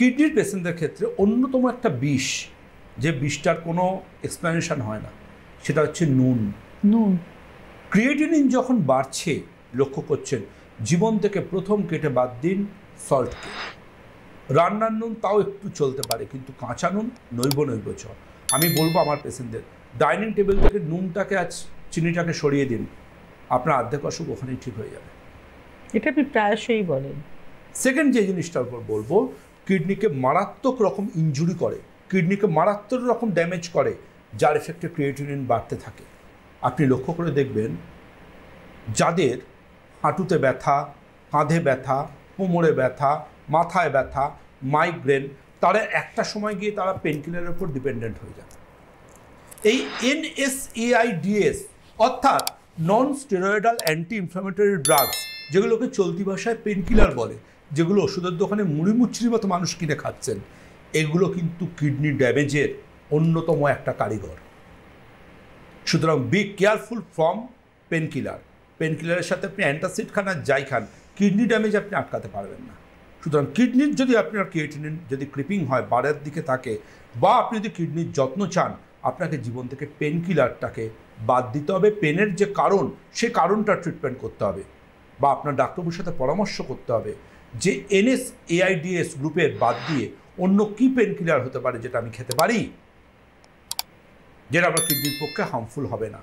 কিডনির পেশেন্টদের ক্ষেত্রে অন্যতম একটা বিষ, যে বিষটার কোনো এক্সপ্লেনেশন হয় না, সেটা হচ্ছে নুন। ক্রিয়েটিনিন যখন বাড়ছে, লক্ষ্য করছেন, জীবন থেকে প্রথম কেটে বাদ দিন সল্টকে। রান্নার নুন তাও একটু চলতে পারে, কিন্তু কাঁচা নুন নৈব চ। আমি বলবো আমার পেশেন্টদের, ডাইনিং টেবিল থেকে নুনটাকে আজ চিনিটাকে সরিয়ে দিন, আপনার অর্ধেক অসুখ ওখানেই ঠিক হয়ে যাবে। এটা আপনি প্রায়শই বলেন। সেকেন্ড যে জিনিসটার উপর বলবো, কিডনিকে মারাত্মক রকম ইনজুরি করে, কিডনিকে মারাত্মক রকম ড্যামেজ করে, যার এফেক্টে ক্রিয়েটিনিন বাড়তে থাকে। আপনি লক্ষ্য করে দেখবেন, যাদের হাঁটুতে ব্যথা, কাঁধে ব্যথা, কোমরে ব্যথা, মাথায় ব্যথা, মাইগ্রেন, তারা একটা সময় গিয়ে তারা পেনকিলারের উপর ডিপেন্ডেন্ট হয়ে যায়। এই NSAIDs অর্থাৎ non steroidal anti inflammatory drugs, যেগুলোকে চলতি ভাষায় পেনকিলার বলে, যেগুলো ওষুধের দোকানে মুড়ি মুচড়ির মতো মানুষ কিনে খাচ্ছেন, এগুলো কিন্তু কিডনি ড্যামেজের অন্যতম একটা কারিগর। সুতরাং বি কেয়ারফুল ফ্রম পেনকিলার। পেনকিলারের সাথে আপনি অ্যান্টাসিড খান আর যাই খান, কিডনি ড্যামেজ আপনি আটকাতে পারবেন না। সুতরাং কিডনির যদি আপনার ক্রিয়েটিনিন যদি ক্রিপিং হয়, বাড়ার দিকে থাকে, বা আপনি যদি কিডনির যত্ন চান, আপনাকে জীবন থেকে পেনকিলারটাকে বাদ দিতে হবে। পেনের যে কারণ, সে কারণটা ট্রিটমেন্ট করতে হবে, বা আপনার ডাক্তারবাবুর সাথে পরামর্শ করতে হবে যে NSAIDs গ্রুপের বাদ দিয়ে অন্য কি পেনকিলার হতে পারে যেটা আমি খেতে পারি, যেটা আমার কিডনির পক্ষে হার্মফুল হবে না।